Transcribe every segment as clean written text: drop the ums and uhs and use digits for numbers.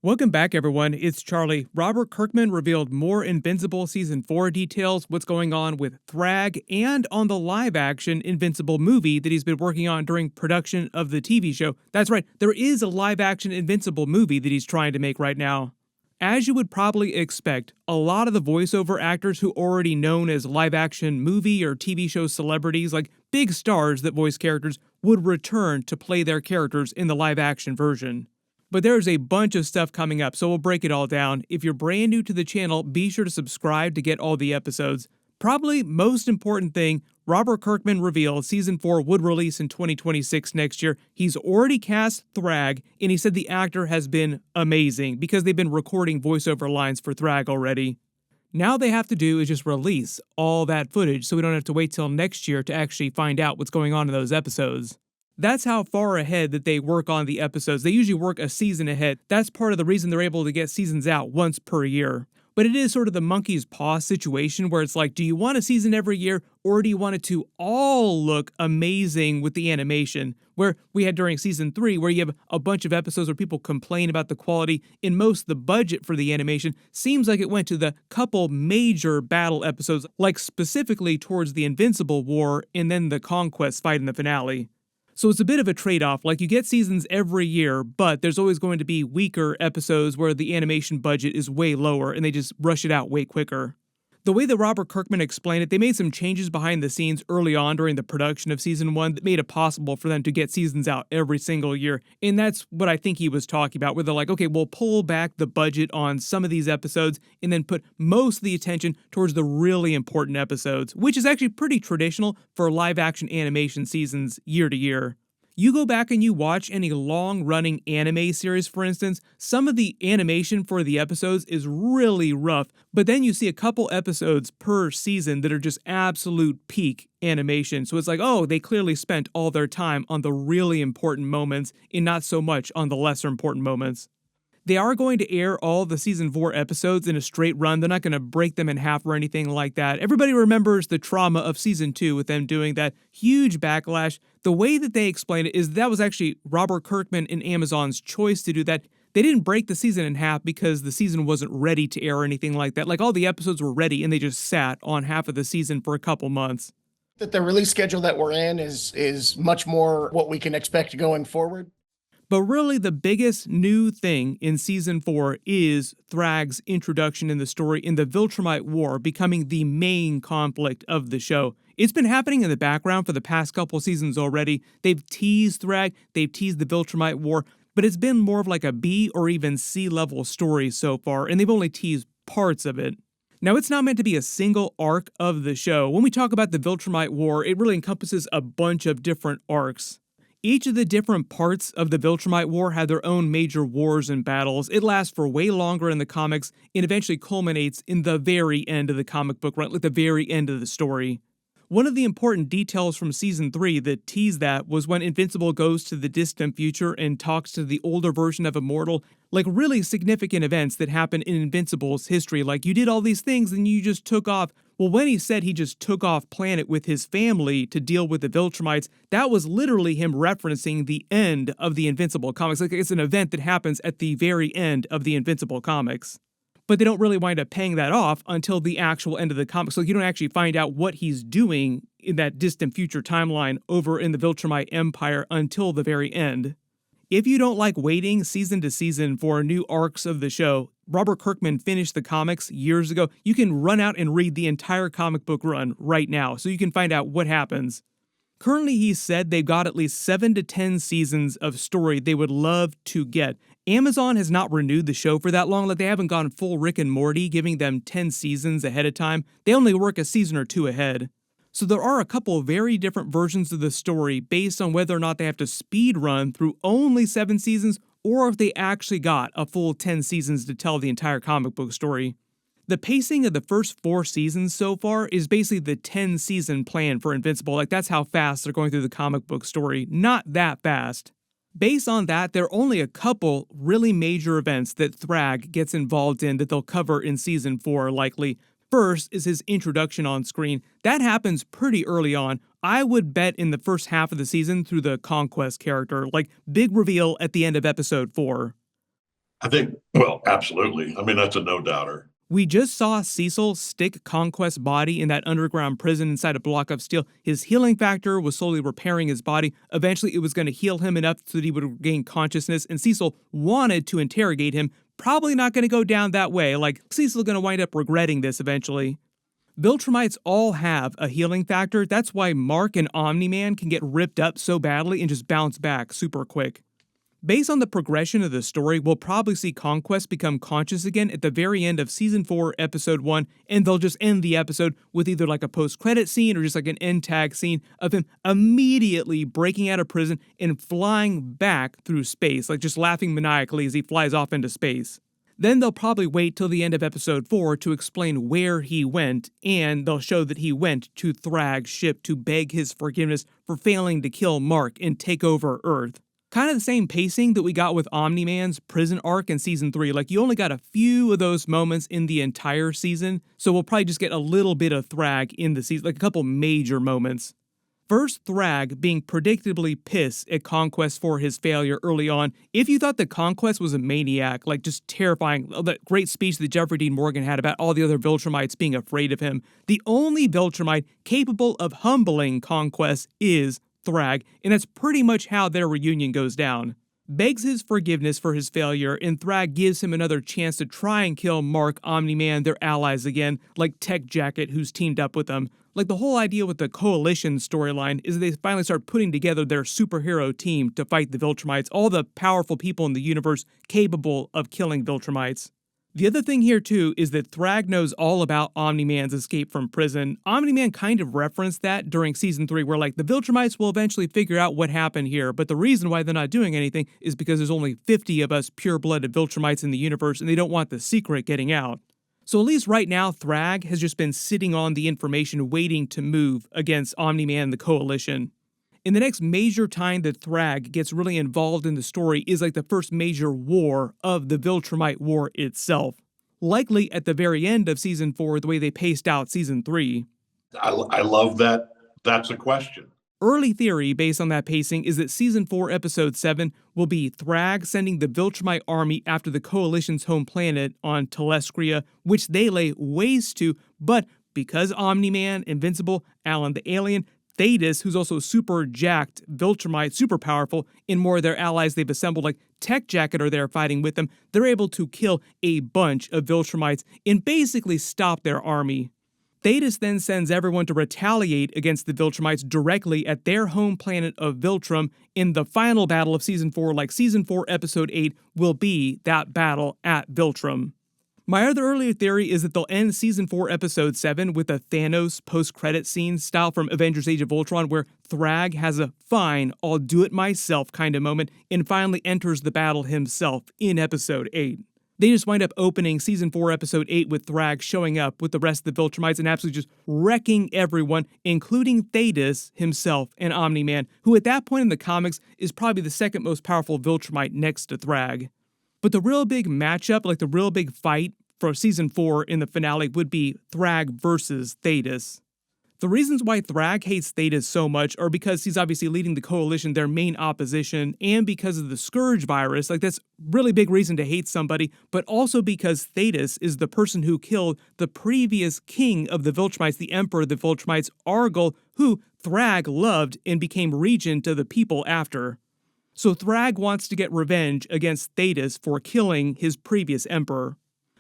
Welcome back, everyone. It's Charlie. Robert Kirkman revealed more Invincible Season 4 details, what's going on with Thragg, and on the live-action Invincible movie that he's been working on during production of the TV show. That's right, there is a live-action Invincible movie that he's trying to make right now. As you would probably expect, a lot of the voiceover actors who are already known as live-action movie or TV show celebrities, like big stars that voice characters, would return to play their characters in the live-action version. But there's a bunch of stuff coming up, so we'll break it all down. If you're brand new to the channel, be sure to subscribe to get all the episodes. Probably most important thing, Robert Kirkman revealed Season 4 would release in 2026 next year. He's already cast Thragg, and he said the actor has been amazing because they've been recording voiceover lines for Thragg already. Now they have to do is just release all that footage so we don't have to wait till next year to actually find out what's going on in those episodes. That's how far ahead that they work on the episodes. They usually work a season ahead. That's part of the reason they're able to get seasons out once per year. But it is sort of the monkey's paw situation where it's like, do you want a season every year or do you want it to all look amazing with the animation? Where we had during Season 3 where you have a bunch of episodes where people complain about the quality, and most of the budget for the animation seems like it went to the couple major battle episodes, like specifically towards the Invincible War and then the Conquest fight in the finale. So it's a bit of a trade-off, like you get seasons every year, but there's always going to be weaker episodes where the animation budget is way lower and they just rush it out way quicker. The way that Robert Kirkman explained it, they made some changes behind the scenes early on during the production of Season 1 that made it possible for them to get seasons out every single year. And that's what I think he was talking about, where they're like, okay, we'll pull back the budget on some of these episodes and then put most of the attention towards the really important episodes, which is actually pretty traditional for live-action animation seasons year to year. You go back and you watch any long-running anime series, for instance, some of the animation for the episodes is really rough, but then you see a couple episodes per season that are just absolute peak animation. So it's like, oh, they clearly spent all their time on the really important moments and not so much on the lesser important moments. They are going to air all the Season 4 episodes in a straight run. They're not going to break them in half or anything like that. Everybody remembers the trauma of Season 2 with them doing that huge backlash. The way that they explain it is that was actually Robert Kirkman and Amazon's choice to do that. They didn't break the season in half because the season wasn't ready to air or anything like that. Like, all the episodes were ready and they just sat on half of the season for a couple months. That the release schedule that we're in is much more what we can expect going forward. But really, the biggest new thing in Season 4 is Thragg's introduction in the story in the Viltrumite War becoming the main conflict of the show. It's been happening in the background for the past couple seasons already. They've teased Thragg, they've teased the Viltrumite War, but it's been more of like a B or even C level story so far, and they've only teased parts of it. Now, it's not meant to be a single arc of the show. When we talk about the Viltrumite War, it really encompasses a bunch of different arcs. Each of the different parts of the Viltrumite War had their own major wars and battles. It lasts for way longer in the comics and eventually culminates in the very end of the comic book, right? Like the very end of the story. One of the important details from Season 3 that teased that was when Invincible goes to the distant future and talks to the older version of Immortal, like really significant events that happen in Invincible's history, like you did all these things and you just took off. Well, when he said he just took off planet with his family to deal with the Viltrumites, that was literally him referencing the end of the Invincible comics. Like, it's an event that happens at the very end of the Invincible comics. But they don't really wind up paying that off until the actual end of the comic. So you don't actually find out what he's doing in that distant future timeline over in the Viltrumite Empire until the very end. If you don't like waiting season to season for new arcs of the show, Robert Kirkman finished the comics years ago. You can run out and read the entire comic book run right now, so you can find out what happens. Currently, he said they've got at least 7 to 10 seasons of story they would love to get. Amazon has not renewed the show for that long. Like, they haven't gone full Rick and Morty, giving them 10 seasons ahead of time. They only work a season or two ahead. So there are a couple of very different versions of the story based on whether or not they have to speed run through only 7 seasons or if they actually got a full 10 seasons to tell the entire comic book story. The pacing of the first 4 seasons so far is basically the 10-season plan for Invincible. Like, that's how fast they're going through the comic book story. Not that fast. Based on that, there are only a couple really major events that Thragg gets involved in that they'll cover in Season 4, likely. First is his introduction on screen. That happens pretty early on. I would bet in the first half of the season through the Conquest character, like big reveal at the end of episode 4. I think, well, absolutely. I mean, that's a no-doubter. We just saw Cecil stick Conquest's body in that underground prison inside a block of steel. His healing factor was slowly repairing his body. Eventually, it was going to heal him enough so that he would regain consciousness, and Cecil wanted to interrogate him. Probably not going to go down that way. Like, Cecil's going to wind up regretting this eventually. Viltrumites all have a healing factor. That's why Mark and Omni-Man can get ripped up so badly and just bounce back super quick. Based on the progression of the story, we'll probably see Conquest become conscious again at the very end of Season 4, Episode 1, and they'll just end the episode with either like a post-credit scene or just like an end tag scene of him immediately breaking out of prison and flying back through space, like just laughing maniacally as he flies off into space. Then they'll probably wait till the end of Episode 4 to explain where he went, and they'll show that he went to Thragg's ship to beg his forgiveness for failing to kill Mark and take over Earth. Kind of the same pacing that we got with Omni-Man's prison arc in Season 3. Like, you only got a few of those moments in the entire season, so we'll probably just get a little bit of Thragg in the season, like a couple major moments. First, Thragg being predictably pissed at Conquest for his failure early on. If you thought that Conquest was a maniac, like just terrifying, that great speech that Jeffrey Dean Morgan had about all the other Viltrumites being afraid of him, the only Viltrumite capable of humbling Conquest is Thragg, and that's pretty much how their reunion goes down. Begs his forgiveness for his failure, and Thragg gives him another chance to try and kill Mark, Omni-Man, their allies again, like Tech Jacket, who's teamed up with them. Like, the whole idea with the Coalition storyline is that they finally start putting together their superhero team to fight the Viltrumites, all the powerful people in the universe capable of killing Viltrumites. The other thing here, too, is that Thragg knows all about Omni-Man's escape from prison. Omni-Man kind of referenced that during Season 3, where, like, the Viltrumites will eventually figure out what happened here, but the reason why they're not doing anything is because there's only 50 of us pure-blooded Viltrumites in the universe, and they don't want the secret getting out. So at least right now, Thragg has just been sitting on the information waiting to move against Omni-Man and the Coalition. In the next major time that Thragg gets really involved in the story is like the first major war of the Viltrumite War itself. Likely at the very end of Season 4, the way they paced out Season 3. I love that. That's a question. Early theory based on that pacing is that Season 4, Episode 7 will be Thragg sending the Viltrumite army after the Coalition's home planet on Telescria, which they lay waste to, but because Omni-Man, Invincible, Alan the Alien, Thetis, who's also super jacked, Viltrumite, super powerful, and more of their allies they've assembled, like Tech Jacket, are there fighting with them, they're able to kill a bunch of Viltrumites and basically stop their army. Thetis then sends everyone to retaliate against the Viltrumites directly at their home planet of Viltrum in the final battle of Season 4, like Season 4, Episode 8, will be that battle at Viltrum. My other earlier theory is that they'll end Season 4, Episode 7 with a Thanos post-credit scene style from Avengers Age of Ultron where Thragg has a fine, I'll do it myself kind of moment and finally enters the battle himself in Episode 8. They just wind up opening Season 4, Episode 8 with Thragg showing up with the rest of the Viltrumites and absolutely just wrecking everyone, including Thetis himself and Omni-Man, who at that point in the comics is probably the second most powerful Viltrumite next to Thragg. But the real big matchup, like the real big fight for Season 4 in the finale would be Thragg versus Thetis. The reasons why Thragg hates Thetis so much are because he's obviously leading the Coalition, their main opposition, and because of the Scourge virus. Like, that's really big reason to hate somebody, but also because Thetis is the person who killed the previous king of the Viltrumites, the Emperor of the Viltrumites, Argol, who Thragg loved and became regent of the people after. So Thragg wants to get revenge against Thetis for killing his previous emperor.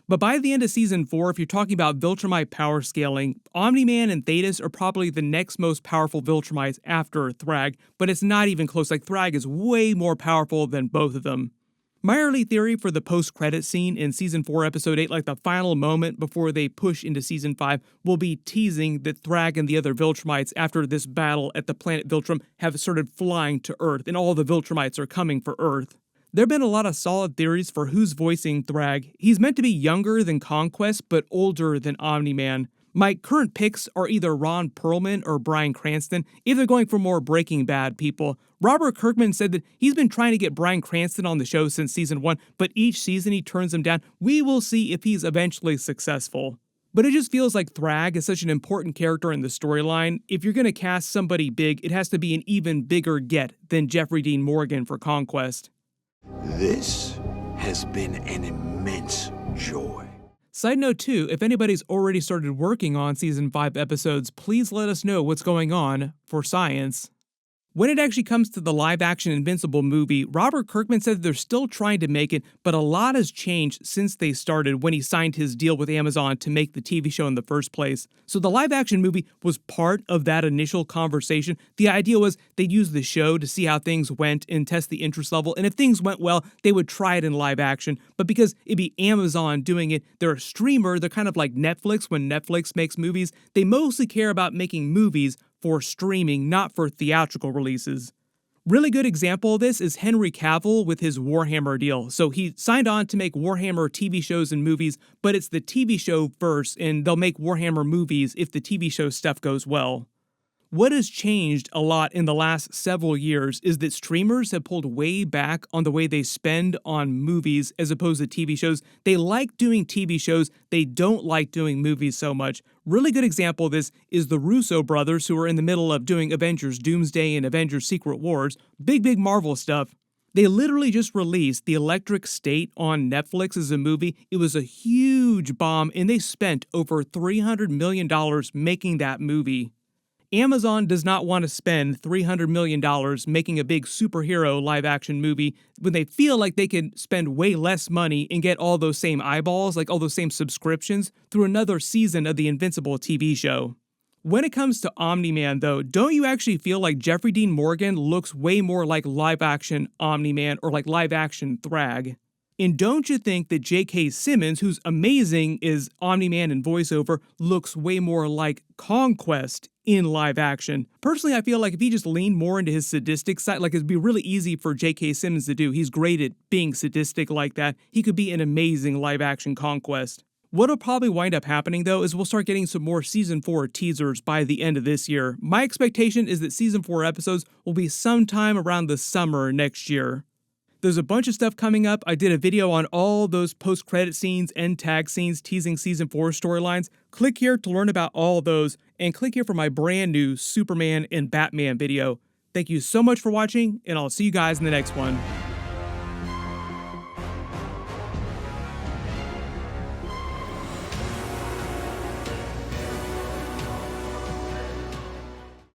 But by the end of Season 4, if you're talking about Viltrumite power scaling, Omni-Man and Thetis are probably the next most powerful Viltrumites after Thragg, but it's not even close. Like, Thragg is way more powerful than both of them. My early theory for the post-credit scene in Season 4, Episode 8, like the final moment before they push into Season 5, will be teasing that Thragg and the other Viltrumites, after this battle at the planet Viltrum, have started flying to Earth, and all the Viltrumites are coming for Earth. There have been a lot of solid theories for who's voicing Thragg. He's meant to be younger than Conquest, but older than Omni-Man. My current picks are either Ron Perlman or Bryan Cranston, either going for more Breaking Bad people. Robert Kirkman said that he's been trying to get Bryan Cranston on the show since Season 1, but each season he turns him down. We will see if he's eventually successful. But it just feels like Thragg is such an important character in the storyline. If you're going to cast somebody big, it has to be an even bigger get than Jeffrey Dean Morgan for Conquest. This has been an immense joy. Side note too, if anybody's already started working on season 5 episodes, please let us know what's going on for science. When it actually comes to the live-action Invincible movie, Robert Kirkman said they're still trying to make it, but a lot has changed since they started when he signed his deal with Amazon to make the TV show in the first place. So the live-action movie was part of that initial conversation. The idea was they'd use the show to see how things went and test the interest level, and if things went well, they would try it in live action. But because it'd be Amazon doing it, they're a streamer, they're kind of like Netflix when Netflix makes movies. They mostly care about making movies for streaming, not for theatrical releases. Really good example of this is Henry Cavill with his Warhammer deal. So he signed on to make Warhammer TV shows and movies, but it's the TV show first, and they'll make Warhammer movies if the TV show stuff goes well. What has changed a lot in the last several years is that streamers have pulled way back on the way they spend on movies as opposed to TV shows. They like doing TV shows, they don't like doing movies so much. Really good example of this is the Russo brothers, who are in the middle of doing Avengers Doomsday and Avengers Secret Wars. Big Marvel stuff. They literally just released The Electric State on Netflix as a movie. It was a huge bomb, and they spent over $300 million making that movie. Amazon does not want to spend $300 million making a big superhero live-action movie when they feel like they could spend way less money and get all those same eyeballs, like all those same subscriptions, through another season of the Invincible TV show. When it comes to Omni-Man, though, don't you actually feel like Jeffrey Dean Morgan looks way more like live-action Omni-Man or like live-action Thragg? And don't you think that J.K. Simmons, who's amazing as Omni-Man in voiceover, looks way more like Conquest in live action? Personally, I feel like if he just leaned more into his sadistic side, like it'd be really easy for J.K. Simmons to do. He's great at being sadistic like that. He could be an amazing live action Conquest. What'll probably wind up happening, though, is we'll start getting some more Season 4 teasers by the end of this year. My expectation is that Season 4 episodes will be sometime around the summer next year. There's a bunch of stuff coming up. I did a video on all those post-credit scenes, end tag scenes, teasing Season 4 storylines. Click here to learn about all of those, and click here for my brand new Superman and Batman video. Thank you so much for watching, and I'll see you guys in the next one.